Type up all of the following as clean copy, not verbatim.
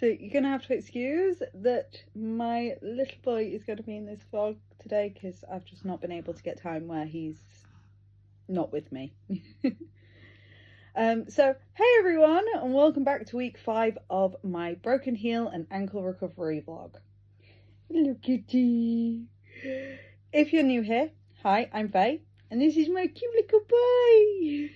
So you're going to have to excuse that my little boy is going to be in this vlog today because I've just not been able to get time where he's not with me. So, hey everyone, and welcome back to week 5 of my broken heel and ankle recovery vlog. Hello kitty. If you're new here, hi, I'm Faye, and this is my cute little boy.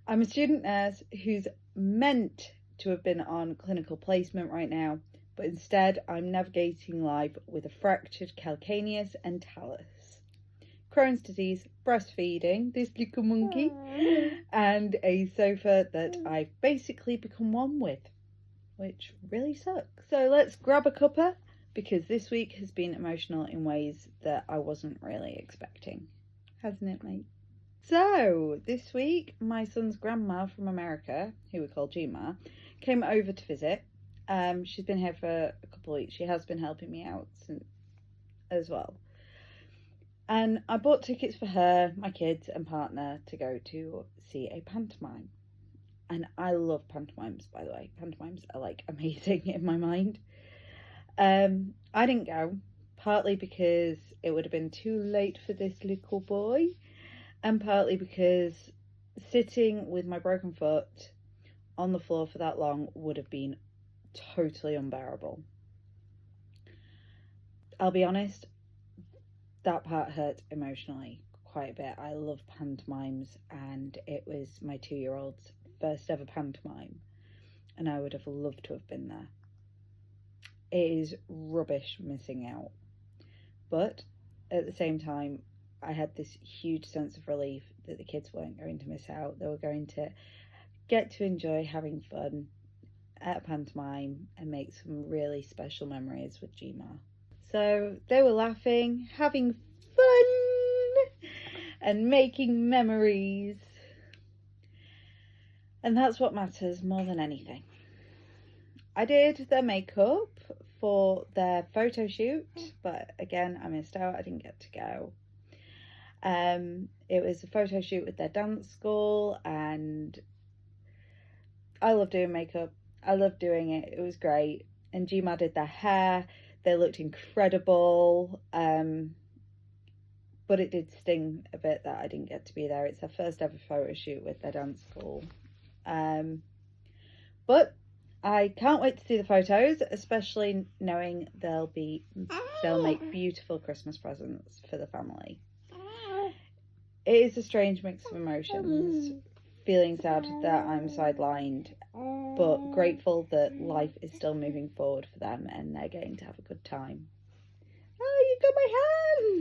I'm a student nurse who's meant to have been on clinical placement right now, but instead I'm navigating life with a fractured calcaneus and talus, Crohn's disease, breastfeeding, this little monkey, and a sofa that I've basically become one with, which really sucks. So let's grab a cuppa, because this week has been emotional in ways that I wasn't really expecting. Hasn't it, mate? So this week, my son's grandma from America, who we call Gma, came over to visit. She's been here for a couple of weeks. She has been helping me out as well. And I bought tickets for her, my kids and partner to go to see a pantomime. And I love pantomimes, by the way. Pantomimes are like amazing in my mind. I didn't go, partly because it would have been too late for this little boy, and partly because sitting with my broken foot on the floor for that long would have been totally unbearable. I'll be honest, that part hurt emotionally quite a bit. I love pantomimes, and it was my 2-year-old's first ever pantomime, and I would have loved to have been there. It is rubbish missing out, but at the same time I had this huge sense of relief that the kids weren't going to miss out. They were going to get to enjoy having fun at a pantomime and make some really special memories with Gma. So they were laughing, having fun and making memories, and that's what matters more than anything. I did their makeup for their photo shoot, but again I missed out. I didn't get to go. It was a photo shoot with their dance school, and I love doing makeup. I love doing it. It was great. And Gma did their hair. They looked incredible. But it did sting a bit that I didn't get to be there. It's their first ever photo shoot with their dance school. But I can't wait to see the photos, especially knowing they'll make beautiful Christmas presents for the family. It is a strange mix of emotions, feeling sad that I'm sidelined, but grateful that life is still moving forward for them and they're getting to have a good time. Oh, you got my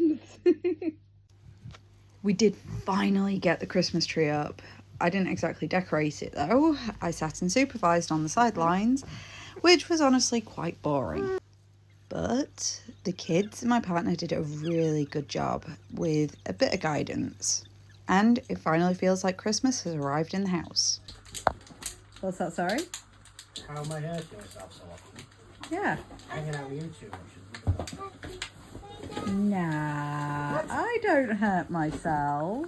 hands! We did finally get the Christmas tree up. I didn't exactly decorate it though. I sat and supervised on the sidelines, which was honestly quite boring. But the kids and my partner did a really good job with a bit of guidance. And it finally feels like Christmas has arrived in the house. What's that, sorry? How am I hurting myself so often? Yeah. Hanging out with you too much. Nah, I don't hurt myself.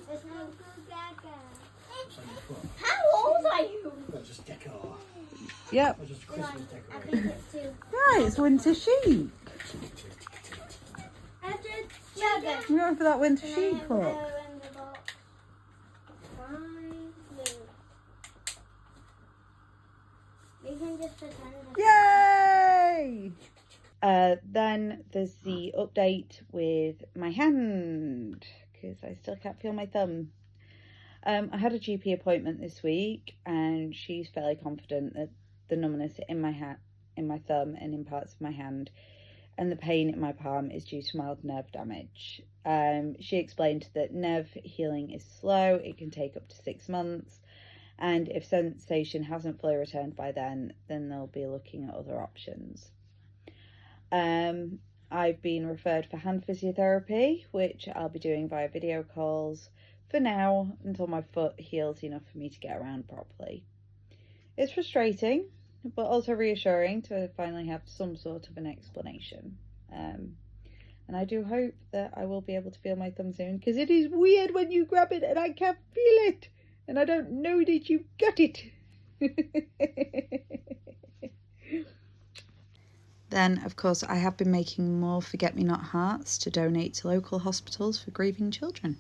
How old are you? That's just decor. Yep. That's just Christmas I decoration. think it's 2. Yeah, it's winter chic. You're going for that winter chic look. We can just pretend. Yay! Then there's the update with my hand, because I still can't feel my thumb. I had a GP appointment this week, and she's fairly confident that the numbness in my thumb and in parts of my hand and the pain in my palm is due to mild nerve damage. She explained that nerve healing is slow. It can take up to 6 months, and if sensation hasn't fully returned by then they'll be looking at other options. I've been referred for hand physiotherapy, which I'll be doing via video calls for now until my foot heals enough for me to get around properly. It's frustrating, but also reassuring to finally have some sort of an explanation. And I do hope that I will be able to feel my thumb soon, because it is weird when you grab it and I can't feel it, and I don't know that you've got it. Then, of course, I have been making more forget-me-not hearts to donate to local hospitals for grieving children.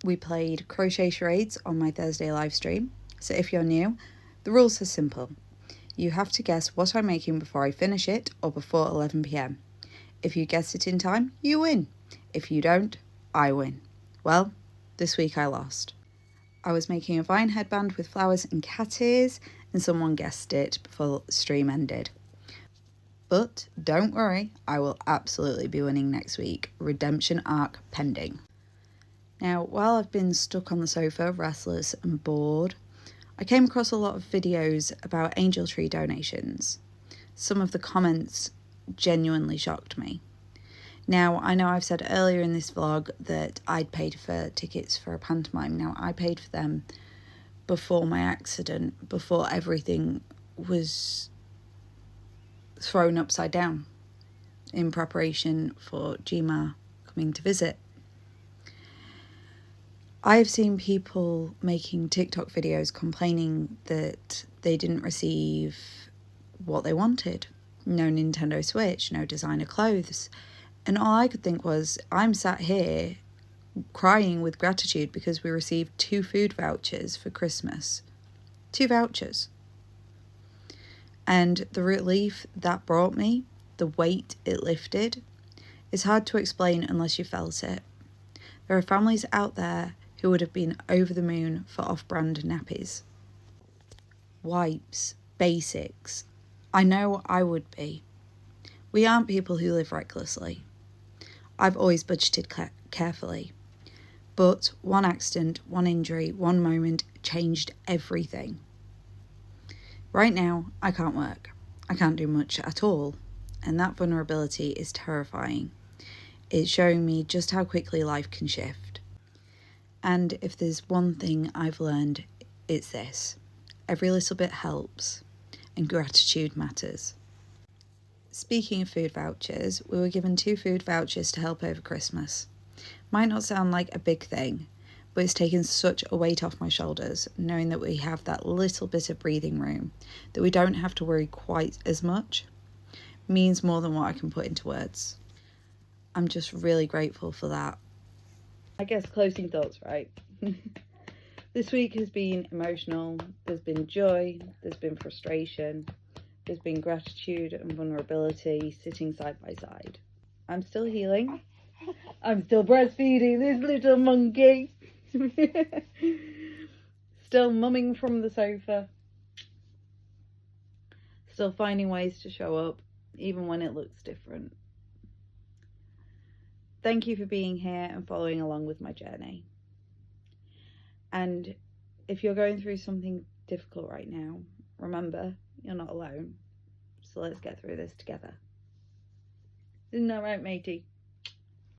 We played crochet charades on my Thursday live stream. So if you're new, the rules are simple. You have to guess what I'm making before I finish it or before 11 p.m. If you guess it in time, you win. If you don't, I win. Well, this week I lost. I was making a vine headband with flowers and cat ears, and someone guessed it before the stream ended. But don't worry, I will absolutely be winning next week. Redemption arc pending. Now, while I've been stuck on the sofa, restless and bored, I came across a lot of videos about angel tree donations. Some of the comments genuinely shocked me. Now, I know I've said earlier in this vlog that I'd paid for tickets for a pantomime. Now, I paid for them before my accident, before everything was thrown upside down in preparation for Gma coming to visit. I've seen people making TikTok videos complaining that they didn't receive what they wanted. No Nintendo Switch, no designer clothes. And all I could think was, I'm sat here crying with gratitude because we received 2 food vouchers for Christmas. 2 vouchers. And the relief that brought me, the weight it lifted, is hard to explain unless you felt it. There are families out there who would have been over the moon for off-brand nappies. Wipes, basics. I know I would be. We aren't people who live recklessly. I've always budgeted carefully. But one accident, one injury, one moment changed everything. Right now, I can't work. I can't do much at all. And that vulnerability is terrifying. It's showing me just how quickly life can shift. And if there's one thing I've learned, it's this. Every little bit helps, and gratitude matters. Speaking of food vouchers, we were given 2 food vouchers to help over Christmas. Might not sound like a big thing, but it's taken such a weight off my shoulders, knowing that we have that little bit of breathing room, that we don't have to worry quite as much, means more than what I can put into words. I'm just really grateful for that. I guess closing thoughts, right? This week has been emotional. There's been joy, there's been frustration, there's been gratitude and vulnerability sitting side by side. I'm still healing. I'm still breastfeeding this little monkey. Still mumming from the sofa. Still finding ways to show up, even when it looks different. Thank you for being here and following along with my journey. And if you're going through something difficult right now, remember, you're not alone. So let's get through this together. Isn't that right, matey?